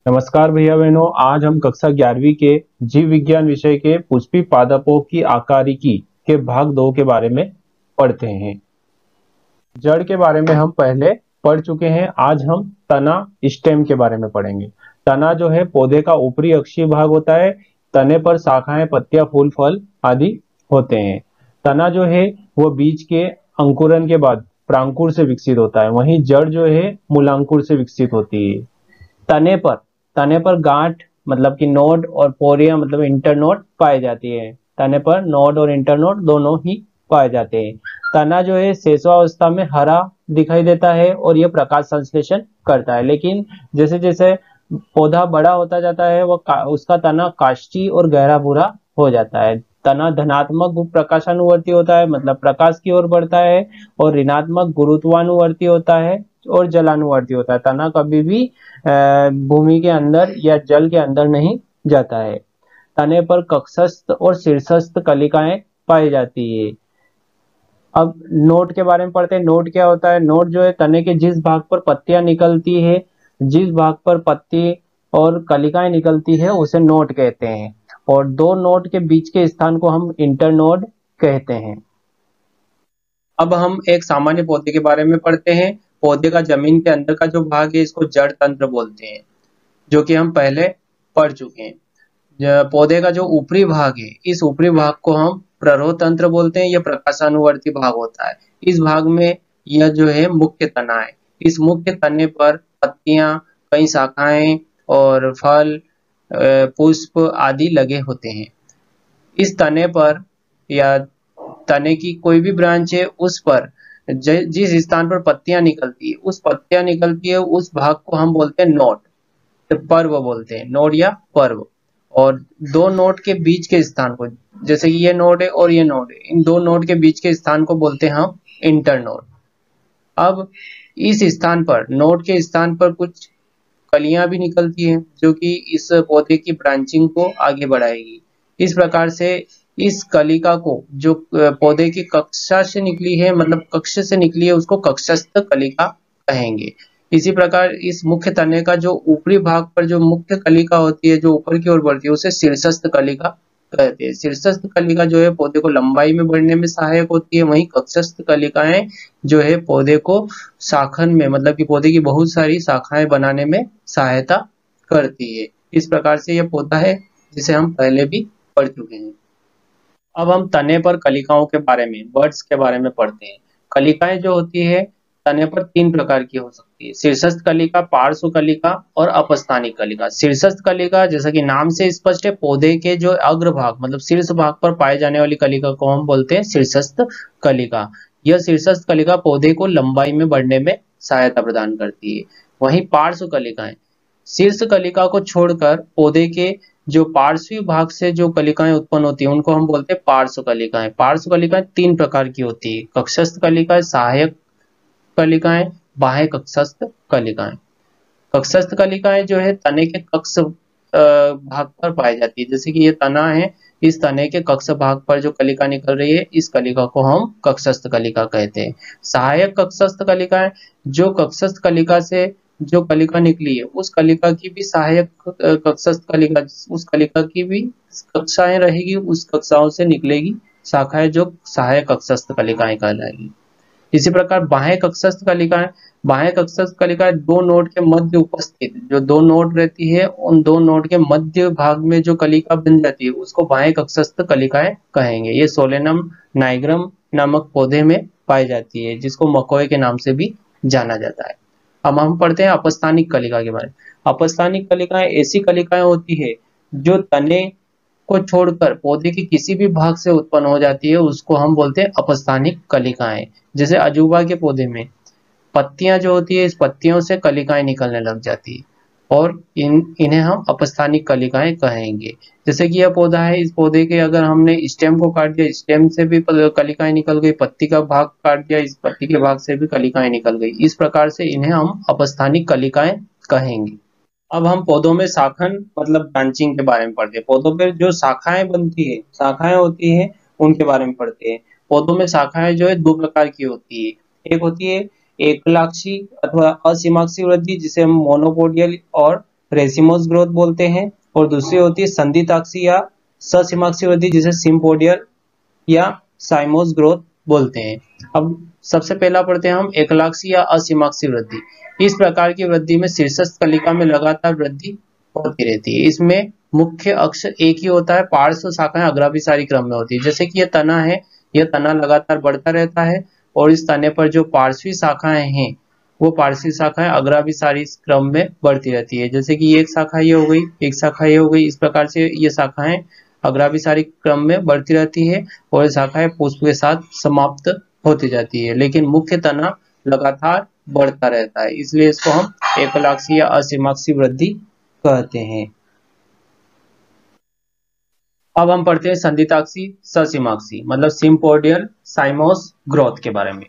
नमस्कार भैया बहनों। आज हम कक्षा 11वीं के जीव विज्ञान विषय के पुष्पी पादपों की आकारिकी के भाग 2 के बारे में पढ़ते हैं। जड़ के बारे में हम पहले पढ़ चुके हैं। आज हम तना स्टेम के बारे में पढ़ेंगे। तना जो है पौधे का ऊपरी अक्षीय भाग होता है। तने पर शाखाएं, पत्तियां, फूल, फल आदि होते हैं। तना जो है वो बीज के अंकुरन के बाद प्रांकुर से विकसित होता है, वहीं जड़ जो है मूलांकुर से विकसित होती है। तने पर तने पर गांठ मतलब कि नोड और पोरिया मतलब इंटरनोड पाए जाती है। तने पर नोड और इंटरनोड दोनों ही पाए जाते हैं। तना जो है शेषावस्था में हरा दिखाई देता है और यह प्रकाश संश्लेषण करता है, लेकिन जैसे जैसे पौधा बड़ा होता जाता है उसका तना काष्ठी और गहरा भूरा हो जाता है। तना धनात्मक प्रकाशानुवर्ती होता है मतलब प्रकाश की ओर बढ़ता है, और ऋणात्मक गुरुत्वानुवर्ती होता है और जलानुवर्ती होता है। तना कभी भी भूमि के अंदर या जल के अंदर नहीं जाता है। तने पर कक्षस्थ और शीर्षस्थ कलिकाएं पाई जाती है। अब नोड के बारे में पढ़ते हैं। नोड क्या होता है? नोड जो है तने के जिस भाग पर पत्तियां निकलती है, जिस भाग पर पत्ती और कलिकाएं निकलती है उसे नोड कहते हैं, और दो नोड के बीच के स्थान को हम इंटरनोड कहते हैं। अब हम एक सामान्य पौधे के बारे में पढ़ते हैं। पौधे का जमीन के अंदर का जो भाग है इसको जड़ तंत्र बोलते हैं, जो कि हम पहले पढ़ चुके हैं। पौधे का जो ऊपरी भाग है, इस ऊपरी भाग को हम प्ररोह तंत्र बोलते हैं। यह प्रकाशानुवर्ती भाग होता है। इस भाग में यह जो है मुख्य तना है। इस मुख्य तने पर पत्तियां, कई शाखाएं और फल, पुष्प आदि लगे होते हैं। इस तने पर या तने की कोई भी ब्रांच है उस पर जिस स्थान पर पत्तियां निकलती है, उस भाग को हम बोलते हैं नोड, पर्व बोलते हैं, नोड या पर्व। और दो नोड के बीच के स्थान को, जैसे कि ये नोड है और ये नोड है, इन दो नोड के बीच के स्थान को बोलते हैं हम इंटरनोड। अब इस स्थान पर, नोड के स्थान पर कुछ कलियां भी निकलती हैं जो कि इस पौधे की ब्रांचिंग को आगे बढ़ाएगी। इस प्रकार से इस कलिका को, जो पौधे की कक्षा से निकली है मतलब कक्ष से निकली है, उसको कक्षस्थ कलिका कहेंगे। इसी प्रकार इस मुख्य तने का जो ऊपरी भाग पर जो मुख्य कलिका होती है, जो ऊपर की ओर बढ़ती है, उसे शीर्षस्थ कलिका कहते हैं। शीर्षस्थ कलिका जो है पौधे को लंबाई में बढ़ने में सहायक होती है, वहीं कक्षस्थ कलिकाएं जो है पौधे को शाखन में मतलब कि पौधे की बहुत सारी शाखाएं बनाने में सहायता करती है। इस प्रकार से यह पौधा है जिसे हम पहले भी पढ़ चुके हैं। अब हम तने पर कलिकाओं के बारे में, बर्ड्स के बारे में पढ़ते हैं। कलिकाएं जो होती है तने पर तीन प्रकार की हो सकती है: शीर्षस्थ कलिका, पार्श्व कलिका और अपस्थानिक कलिका। शीर्षस्थ कलिका जैसा कि नाम से स्पष्ट है, पौधे के जो अग्रभाग मतलब शीर्ष भाग पर पाए जाने वाली कलिका को हम बोलते हैं शीर्षस्थ कलिका। यह शीर्षस्थ कलिका पौधे को लंबाई में बढ़ने में सहायता प्रदान करती है। वहीं पार्श्व कलिकाएं, शीर्ष कलिका को छोड़कर पौधे के जो पार्श्वी भाग से जो कलिकाएं उत्पन्न होती है उनको हम बोलते हैं पार्श्व कलिकाएं। पार्श्व कलिकाएं तीन प्रकार की होती है: कक्षस्थ कलिकाएं, सहायक कलिकाएं, बाह्य कक्षस्थ कलिकाएं। कक्षस्थ कलिकाएं जो है तने के कक्ष भाग पर पाई जाती है। जैसे कि ये तना है, इस तने के कक्ष भाग पर जो कलिका निकल रही है, इस कलिका को हम कक्षस्थ कलिका कहते हैं। सहायक कक्षस्थ कलिकाएं, जो कक्षस्थ कलिका से जो कलिका निकली है उस कलिका की भी सहायक कक्षस्थ कलिका, उस कलिका की भी कक्षाएं रहेगी, उस कक्षाओं से निकलेगी शाखाएं जो सहायक कक्षस्थ कलिकाएं कहलाएगी। इसी प्रकार बाह्य कक्षस्थ कलिकाएं, बाह्य कक्षस्थ कलिकाएं दो नोड के मध्य उपस्थित, जो दो नोड रहती है उन दो नोड के मध्य भाग में जो कलिका बन जाती है उसको बाह्य कक्षस्थ कलिकाएं कहेंगे। ये सोलेनम नाइग्रम नामक पौधे में पाई जाती है, जिसको मकोए के नाम से भी जाना जाता है। अब हम पढ़ते हैं अपस्थानिक कलिका के बारे में। अपस्थानिक कलिकाएं ऐसी कलिकाएं होती है जो तने को छोड़कर पौधे के किसी भी भाग से उत्पन्न हो जाती है, उसको हम बोलते हैं अपस्थानिक कलिकाएं। जैसे अजूबा के पौधे में पत्तियां जो होती है, इस पत्तियों से कलिकाएं निकलने लग जाती है और इन्हें हम अपस्थानिक कलिकाएं कहेंगे। जैसे कि यह पौधा है, इस पौधे के अगर हमने स्टेम को काट दिया, स्टेम से भी कलिकाएं निकल गई, पत्ती का भाग काट दिया, इस पत्ती के भाग से भी कलिकाएं निकल गई। इस प्रकार से इन्हें हम अपस्थानिक कलिकाएं कहेंगे। अब हम पौधों में शाखन मतलब ब्रांचिंग के बारे में पढ़ते हैं। पौधों पे जो शाखाएं बनती है, शाखाएं होती है, उनके बारे में पढ़ते हैं। पौधों में शाखाएं जो है दो प्रकार की होती है। एक होती है एकलाक्षी अथवा असीमाक्षी वृद्धि, जिसे हम मोनोपोडियल और रेसिमोस ग्रोथ बोलते हैं, और दूसरी होती है संधिताक्षी या ससीमाक्षी वृद्धि जिसे सिम्पोडियल या साइमोस ग्रोथ बोलते हैं। अब सबसे पहला पढ़ते हैं हम एकलाक्षी या असीमाक्षी वृद्धि। इस प्रकार की वृद्धि में शीर्षस्थ कलिका में लगातार वृद्धि होती रहती है। इसमें मुख्य अक्ष एक ही होता है, पार्श्व शाखाएं अग्राभिसारी क्रम में होती है। जैसे कि यह तना है, यह तना लगातार बढ़ता रहता है और इस तने पर जो पार्श्वी शाखाएं हैं वो पार्श्वी शाखाएं अग्राभिसारी क्रम में बढ़ती रहती है। जैसे कि एक शाखा ये हो गई, एक शाखा ये हो गई, इस प्रकार से ये शाखाएं अग्राभिसारी क्रम में बढ़ती रहती है और शाखाएं पुष्प के साथ समाप्त होती जाती है, लेकिन मुख्य तना लगातार बढ़ता रहता है, इसलिए इसको हम एकलाक्षी या असीमाक्षी वृद्धि कहते हैं। अब हम पढ़ते हैं संधिताक्षी ससीमाक्षी मतलब सिम्पोडियल साइमोस ग्रोथ के बारे में।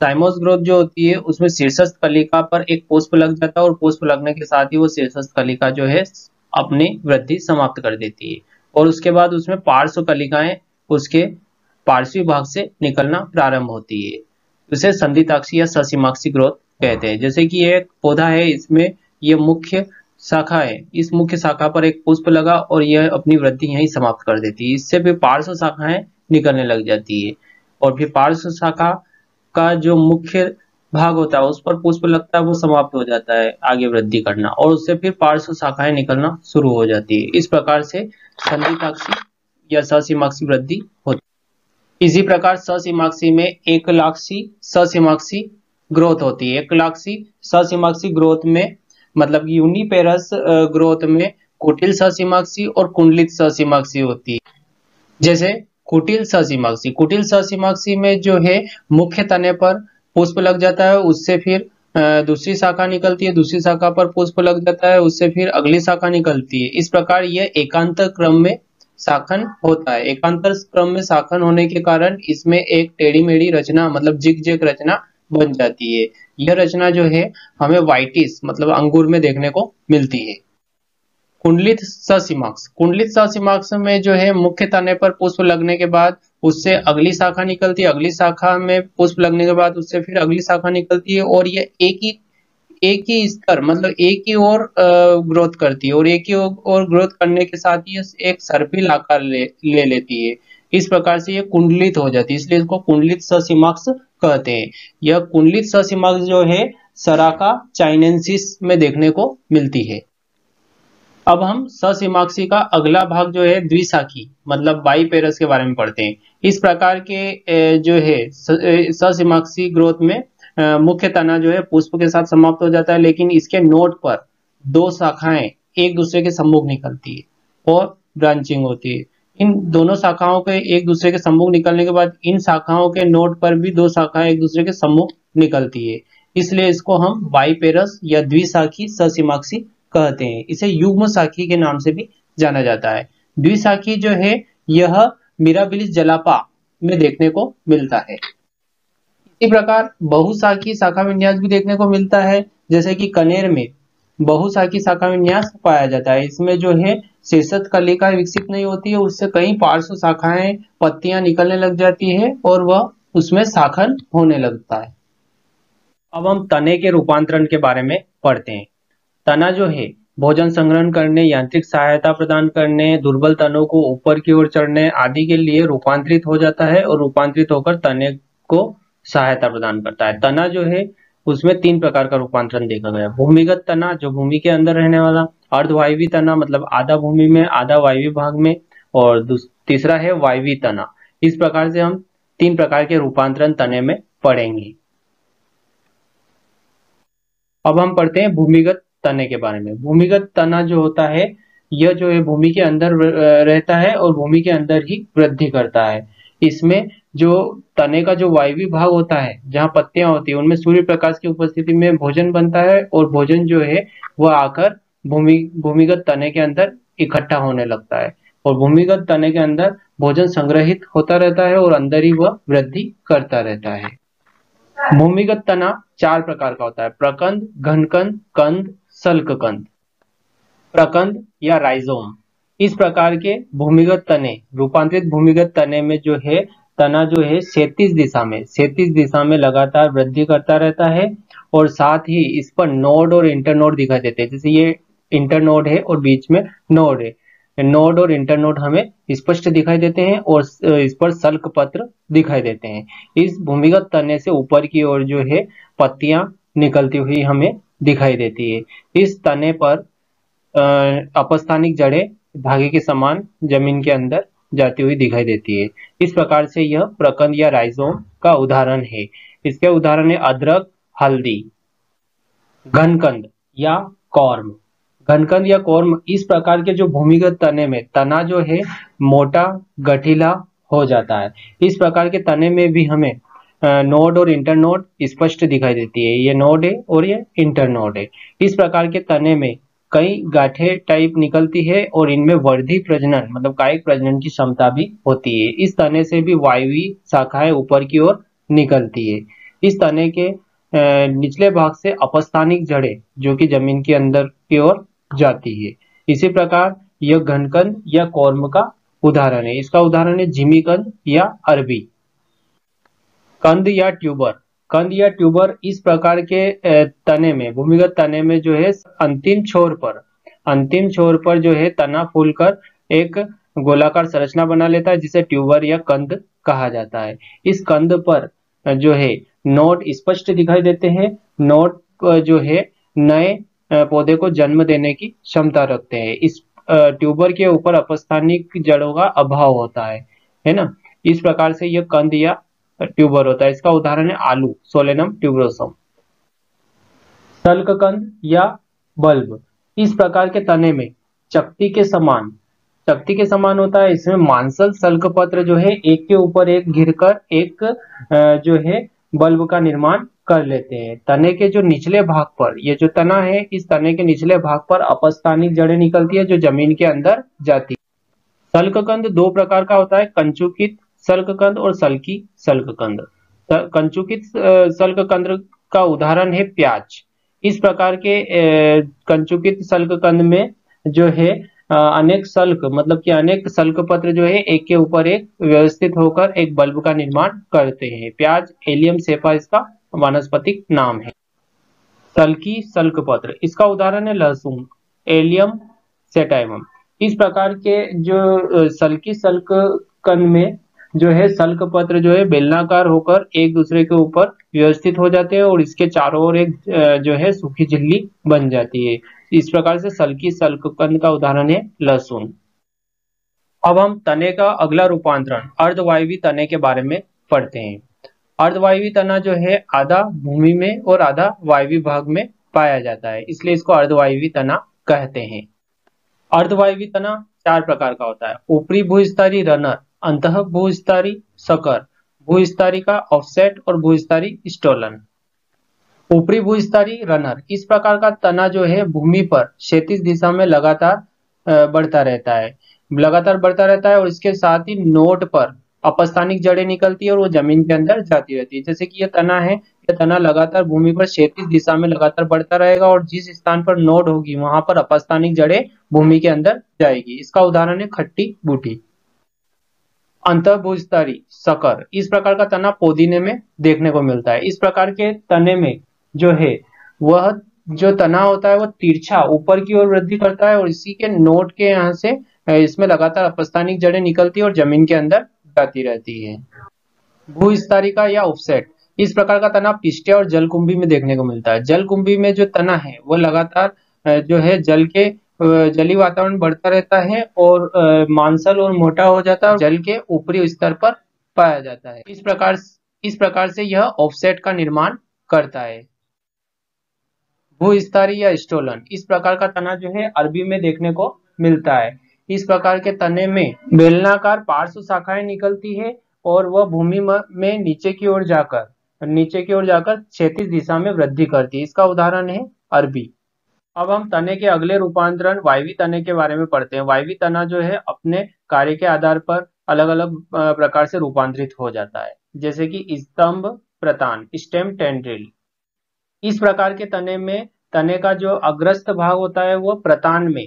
साइमोस ग्रोथ जो होती है उसमें शीर्षस्थ कलिका पर एक पुष्प लग जाता है और पुष्प लगने के साथ ही वो शीर्षस्थ कलिका जो है अपनी वृद्धि समाप्त कर देती है और उसके बाद उसमें पार्श्व कलिकाएं उसके पार्श्वी भाग से निकलना प्रारंभ होती है। उसे संधिताक्षी या ससीमाक्षी ग्रोथ कहते हैं। जैसे कि एक पौधा है, इसमें यह मुख्य शाखा है, इस मुख्य शाखा पर एक पुष्प लगा और यह अपनी वृद्धि यहीं समाप्त कर देती है। इससे फिर पार्श्व शाखाएं निकलने लग जाती है और फिर पार्श्व शाखा का जो मुख्य भाग होता है उस पर पुष्प लगता है, वो समाप्त हो जाता है आगे वृद्धि करना और उससे फिर पार्श्व शाखाएं निकलना शुरू हो जाती है। इस प्रकार से संधिताक्षी या ससीमाक्षी वृद्धि होती है। इसी प्रकार ससीमाक्षी में एकलाक्षी ससीमाक्षी ग्रोथ होती है। एकलाक्षी ससीमाक्षी ग्रोथ में मतलब यूनिपेरस ग्रोथ में कुटिल ससीमाक्षी और कुंडलित ससीमाक्षी होती है। जैसे कुटिल ससीमाक्षी, कुटिल ससीमाक्षी में जो है मुख्य तने पर पुष्प लग जाता है, उससे फिर दूसरी शाखा निकलती है, दूसरी शाखा पर पुष्प लग जाता है, उससे फिर अगली शाखा निकलती है। इस प्रकार यह एकांतर क्रम में शाखन होता है। एकांतर क्रम में शाखन होने के कारण इसमें एक टेढ़ी मेढ़ी रचना मतलब जिग जैग रचना बन जाती है। यह रचना जो है हमें वाइटिस मतलब अंगूर में देखने को मिलती है। कुंडलित ससीमाक्ष, कुंडलित ससीमाक्ष में जो है मुख्य तने पर पुष्प लगने के बाद उससे अगली शाखा निकलती है, अगली शाखा में पुष्प लगने के बाद उससे फिर अगली शाखा निकलती है और ये एक ही स्तर मतलब एक ही और ग्रोथ करती है और एक ही और ग्रोथ करने के साथ ही एक सर्पिल आकार ले लेती है। इस प्रकार से ये कुंडलित हो जाती है, इसलिए इसको कुंडलित ससीमाक्ष कहते हैं। यह कुंडलित ससीमाक्ष जो है सराका चाइनेंसिस में देखने को मिलती है। अब हम ससीमाक्षी का अगला भाग जो है द्विशाखी मतलब बाईपेरस के बारे में पढ़ते हैं। इस प्रकार के जो है ससीमाक्षी ग्रोथ में मुख्य तना जो है पुष्प के साथ समाप्त हो जाता है, लेकिन इसके नोड पर दो शाखाएं एक दूसरे के सम्मुख निकलती है और ब्रांचिंग होती है। इन दोनों शाखाओं के एक दूसरे के सम्मुख निकलने के बाद इन शाखाओं के नोड पर भी दो शाखाएं एक दूसरे के सम्मुख निकलती है, इसलिए इसको हम बाईपेरस या द्विशाखी ससीमाक्षी कहते हैं। इसे युग्म शाखी के नाम से भी जाना जाता है। द्विशाखी जो है यह मिराबिलिस जलापा में देखने को मिलता है। इसी प्रकार बहुशाखी शाखा विन्यास भी देखने को मिलता है, जैसे कि कनेर में बहुशाखी शाखा विन्यास पाया जाता है। इसमें जो है शीर्षस्थ कलिका विकसित नहीं होती है, उससे कई पार्श्व शाखाएं पत्तियां निकलने लग जाती है और वह उसमें शाखन होने लगता है। अब हम तने के रूपांतरण के बारे में पढ़ते हैं। तना जो है भोजन संग्रहण करने, यांत्रिक सहायता प्रदान करने, दुर्बल तनों को ऊपर की ओर चढ़ने आदि के लिए रूपांतरित हो जाता है और रूपांतरित होकर तने को सहायता प्रदान करता है। तना जो है उसमें तीन प्रकार का रूपांतरण देखा गया। भूमिगत तना जो भूमि के अंदर रहने वाला, अर्धवायवी तना मतलब आधा भूमि में आधा वायवी भाग में, और तीसरा है वायवी तना। इस प्रकार से हम तीन प्रकार के रूपांतरण तने में पढ़ेंगे। अब हम पढ़ते हैं भूमिगत तने के बारे में। भूमिगत तना जो होता है यह जो है भूमि के अंदर रहता है और भूमि के अंदर ही वृद्धि करता है। इसमें जो तने का जो वायवी भाग होता है जहाँ पत्तियां होती है उनमें सूर्य प्रकाश की उपस्थिति में भोजन बनता है और भोजन जो है वह आकर भूमिगत तने के अंदर इकट्ठा होने लगता है और भूमिगत तने के अंदर भोजन संग्रहित होता रहता है और अंदर ही वह वृद्धि करता रहता है। भूमिगत तना चार प्रकार का होता है: प्रकंद, घनकंद, कंद, सल्ककंद। प्रकंद या राइजोम, इस प्रकार के भूमिगत तने, रूपांतरित भूमिगत तने में जो है तना जो है क्षैतिज दिशा में लगातार वृद्धि करता रहता है और साथ ही इस पर नोड और इंटरनोड दिखाई देते हैं। जैसे ये इंटरनोड है और बीच में नोड है। नोड और इंटरनोड हमें स्पष्ट दिखाई देते हैं और इस पर सल्क पत्र दिखाई देते हैं। इस भूमिगत तने से ऊपर की ओर जो है पत्तियां निकलती हुई हमें दिखाई देती है। इस तने पर अपस्थानिक जड़ें धागे के समान जमीन के अंदर जाती हुई दिखाई देती है। इस प्रकार से यह प्रकंद या राइजोम का उदाहरण है। इसके उदाहरण है अदरक, हल्दी। घनकंद या कॉर्म। घनकंद या कॉर्म इस प्रकार के जो भूमिगत तने में तना जो है मोटा गठीला हो जाता है। इस प्रकार के तने में भी हमें नोड और इंटरनोड स्पष्ट दिखाई देती है। ये नोड है और ये इंटरनोड है। इस प्रकार के तने में कई गांठें टाइप निकलती है और इनमें वर्धी प्रजनन मतलब कायिक प्रजनन की क्षमता भी होती है। इस तने से भी वायवीय शाखाएं ऊपर की ओर निकलती है। इस तने के निचले भाग से अपस्थानिक जड़ें जो कि जमीन के अंदर की ओर जाती है। इसी प्रकार यह घनकंद या कॉर्म का उदाहरण है। इसका उदाहरण है जिमीकंद या अरबी। कंद या ट्यूबर। कंद या ट्यूबर इस प्रकार के तने में भूमिगत तने में जो है अंतिम छोर पर जो है तना फूलकर एक गोलाकार संरचना बना लेता है जिसे ट्यूबर या कंद कहा जाता है। इस कंद पर जो है नोड स्पष्ट दिखाई देते हैं। नोड जो है नए पौधे को जन्म देने की क्षमता रखते हैं। इस ट्यूबर के ऊपर अपस्थानिक जड़ों का अभाव होता है ना। इस प्रकार से यह कंद या ट्यूबर होता है। इसका उदाहरण है आलू, सोलेनम ट्यूबरोसम। सल्ककंद या बल्ब। इस प्रकार के तने में चकती के समान होता है। इसमें मांसल सल्कपत्र जो है एक के ऊपर एक घिरकर एक जो है बल्ब का निर्माण कर लेते हैं। तने के जो निचले भाग पर, ये जो तना है इस तने के निचले भाग पर अपस्थानिक जड़ें निकलती है जो जमीन के अंदर जाती है। सल्ककंद दो प्रकार का होता है, कंचुकित सल्ककंद और सल्की सल्ककंद। कंचुकित सल्ककंद का उदाहरण है प्याज। इस प्रकार के कंचुकित सल्ककंद में जो है अनेक सल्क मतलब कि अनेक सल्क पत्र जो है एक के ऊपर एक व्यवस्थित होकर एक बल्ब का निर्माण करते हैं। प्याज एलियम सेपा इसका वानस्पतिक नाम है। सल्की सल्क पत्र, इसका उदाहरण है लहसुन, एलियम सेटाइवम। इस प्रकार के जो सल्की सल्क कंद में जो है सल्क पत्र जो है बेलनाकार होकर एक दूसरे के ऊपर व्यवस्थित हो जाते हैं और इसके चारों ओर एक जो है सूखी झिल्ली बन जाती है। इस प्रकार से सल्की सल्क कंद का उदाहरण है लहसुन। अब हम तने का अगला रूपांतरण अर्धवायवीय तने के बारे में पढ़ते हैं। अर्धवायवीय तना जो है आधा भूमि में और आधा वायवीय भाग में पाया जाता है, इसलिए इसको अर्धवायवीय तना कहते हैं। अर्धवायवीय तना चार प्रकार का होता है। ऊपरी भूस्तरीय रनर, अंतः भूस्तरीय सकर, भूस्तरीय का ऑफसेट और भूस्तरीय स्टोलन। ऊपरी भूस्तरीय रनर, इस प्रकार का तना जो है भूमि पर क्षैतिज दिशा में लगातार बढ़ता रहता है और इसके साथ ही नोड पर अपस्थानिक जड़ें निकलती है और वो जमीन के अंदर जाती रहती है। जैसे कि ये तना है, ये तना लगातार भूमि पर क्षैतिज दिशा में लगातार बढ़ता रहेगा और जिस स्थान पर नोड होगी वहां पर अपस्थानिक जड़ें भूमि के अंदर जाएगी। इसका उदाहरण है खट्टी बूटी। अंतःभूस्तरीय सकर, इस प्रकार का तना पोदीने में देखने को मिलता है। इस प्रकार के तने में जो है वह जो तना होता है वो तिरछा ऊपर की ओर वृद्धि करता है और इसी के नोड के यहाँ से इसमें लगातार अपस्थानिक जड़ें निकलती है और जमीन के अंदर जाती रहती है। भूस्तरीय या ऑफसेट, इस प्रकार का तना पिस्टे और जलकुंभी में देखने को मिलता है। जलकुंभी में जो तना है वो लगातार जो है जलीय वातावरण बढ़ता रहता है और मांसल और मोटा हो जाता है और जल के ऊपरी स्तर पर पाया जाता है। इस प्रकार से यह ऑफसेट का निर्माण करता है। भूस्तरीय या स्टोलन, इस प्रकार का तना जो है अरबी में देखने को मिलता है। इस प्रकार के तने में बेलनाकार पार्श्व शाखाएं निकलती है और वह भूमि में नीचे की ओर जाकर क्षैतिज दिशा में वृद्धि करती है। इसका उदाहरण है अरबी। अब हम तने के अगले रूपांतरण वायवीय तने के बारे में पढ़ते हैं। वायवीय तना जो है अपने कार्य के आधार पर अलग अलग प्रकार से रूपांतरित हो जाता है, जैसे कि स्तंभ प्रतान, स्टेम टेंड्रिल। इस प्रकार के तने में तने का जो अग्रस्त भाग होता है वो प्रतान में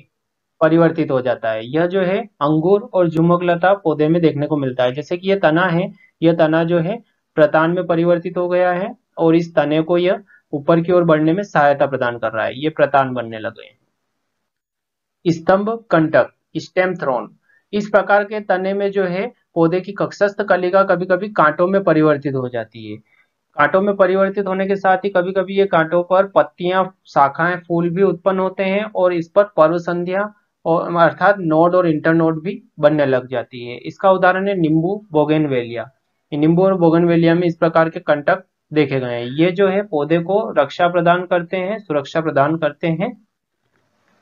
परिवर्तित हो जाता है। यह जो है अंगूर और झुमकलता पौधे में देखने को मिलता है। जैसे कि यह तना है, यह तना जो है प्रतान में परिवर्तित हो गया है और इस तने को यह ऊपर की ओर बढ़ने में सहायता प्रदान कर रहा है। ये प्रतान बनने लगे हैं। स्तंभ कंटक, स्टेम थ्रोन। इस प्रकार के तने में जो है पौधे की कक्षस्थ कलिका कभी कभी कांटों में परिवर्तित हो जाती है। कांटों में परिवर्तित होने के साथ ही कभी कभी ये कांटों पर पत्तियां, शाखाएं, फूल भी उत्पन्न होते हैं और इस पर पर्व संध्या और अर्थात नोड और इंटरनोड भी बनने लग जाती है। इसका उदाहरण है नींबू, बोगेनवेलिया। नींबू और बोगेनवेलिया में इस प्रकार के कंटक देखे गए हैं। ये जो है पौधे को रक्षा प्रदान करते हैं, सुरक्षा प्रदान करते हैं।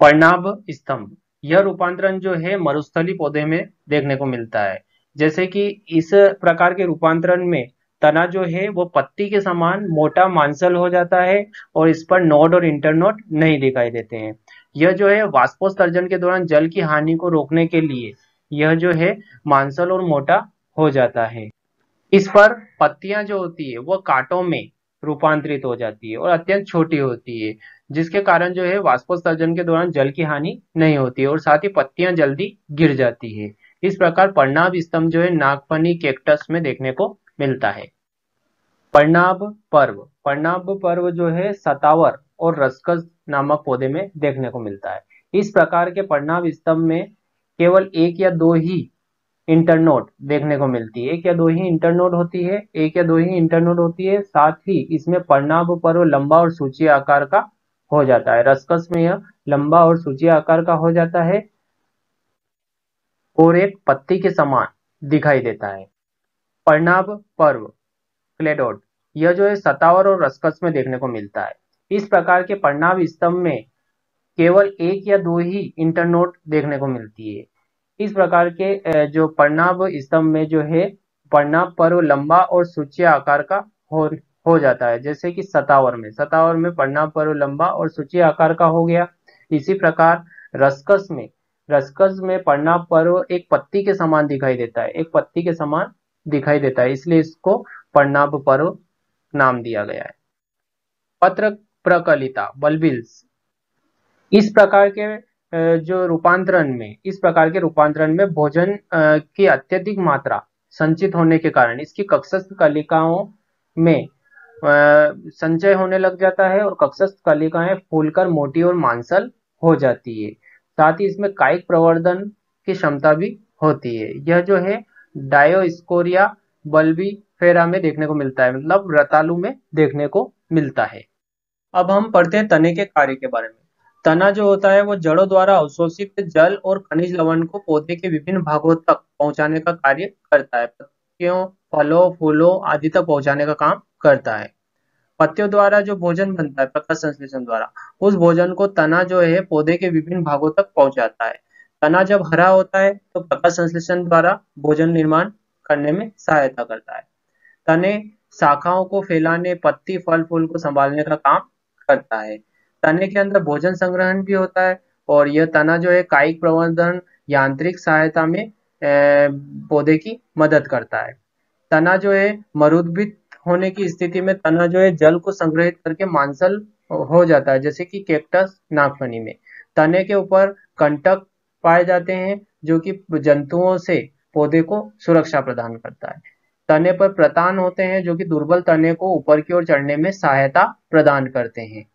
पर्णाभ स्तंभ, यह रूपांतरण जो है मरुस्थली पौधे में देखने को मिलता है। जैसे कि इस प्रकार के रूपांतरण में तना जो है वो पत्ती के समान मोटा मांसल हो जाता है और इस पर नोड और इंटरनोड नहीं दिखाई देते हैं। यह जो है वाष्पोत्सर्जन के दौरान जल की हानि को रोकने के लिए यह जो है मांसल और मोटा हो जाता है। इस पर पत्तियां जो होती है वो कांटों में रूपांतरित हो जाती है और अत्यंत छोटी होती है, जिसके कारण जो है वाष्पोत्सर्जन के दौरान जल की हानि नहीं होती है और साथ ही पत्तियां जल्दी गिर जाती है। इस प्रकार पर्णाभ स्तंभ जो है नागफनी कैक्टस में देखने को मिलता है। पर्णाभ पर्व, पर्णाभ पर्व जो है सतावर और रसकस नामक पौधे में देखने को मिलता है। इस प्रकार के पर्णाभ स्तंभ में केवल एक या दो ही इंटरनोड देखने को मिलती है। एक या दो ही इंटरनोड होती है, एक या दो ही इंटरनोड होती है। साथ ही इसमें पर्णाभ पर्व लंबा और सूची आकार का हो जाता है। रसकस में यह लंबा और सूची आकार का हो जाता है और एक पत्ती के समान दिखाई देता है। पर्णाभ पर्व क्लेडोड, यह जो है सतावर और रसकस में देखने को मिलता है। इस प्रकार के पर्णाभ स्तंभ में केवल एक या दो ही इंटरनोड देखने को मिलती है। इस प्रकार के जो पर्णाभ स्तंभ में जो है पर्णाभ पर्व लंबा और सूची आकार का हो जाता है। जैसे कि सतावर में पर्णाभ पर्व लंबा और सूची आकार का हो गया। इसी प्रकार रसकस में पर्णाभ पर्व एक पत्ती के समान दिखाई देता है, एक पत्ती के समान दिखाई देता है, इसलिए इसको पर्णाभ पर्व नाम दिया गया है। पत्र प्रकलिता बल्बिल्स, इस प्रकार के रूपांतरण में भोजन की अत्यधिक मात्रा संचित होने के कारण इसकी कक्षस्थ कलिकाओं में संचय होने लग जाता है और कक्षस्थ कलिकाएं फूलकर मोटी और मांसल हो जाती है। साथ ही इसमें कायिक प्रवर्धन की क्षमता भी होती है। यह जो है डायोस्कोरिया बल्बीफेरा में देखने को मिलता है, मतलब रतालू में देखने को मिलता है। अब हम पढ़ते हैं तने के कार्य के बारे में। तना जो होता है वो जड़ों द्वारा अवशोषित जल और खनिज लवण को पौधे के विभिन्न भागों तक पहुंचाने का कार्य करता है। पत्तियों, फलों, फूलों आदि तक पहुंचाने का काम करता है। पत्तियों द्वारा जो भोजन बनता है प्रकाश संश्लेषण द्वारा, उस भोजन को तना जो है पौधे के विभिन्न भागों तक पहुंचाता है। तना जब हरा होता है तो प्रकाश संश्लेषण द्वारा भोजन निर्माण करने में सहायता करता है। तने शाखाओं को फैलाने, पत्ती, फल, फूल को संभालने का काम करता है। तने के अंदर भोजन संग्रहण भी होता है और यह तना जो है कायिक प्रवर्धन, यांत्रिक सहायता में पौधे की मदद करता है। तना जो है मरुद्भित होने की स्थिति में तना जो है जल को संग्रहित करके मांसल हो जाता है, जैसे कि कैक्टस, नागफनी में। तने के ऊपर कंटक पाए जाते हैं जो कि जंतुओं से पौधे को सुरक्षा प्रदान करता है। तने पर प्रतान होते हैं जो कि दुर्बल तने को ऊपर की ओर चढ़ने में सहायता प्रदान करते हैं।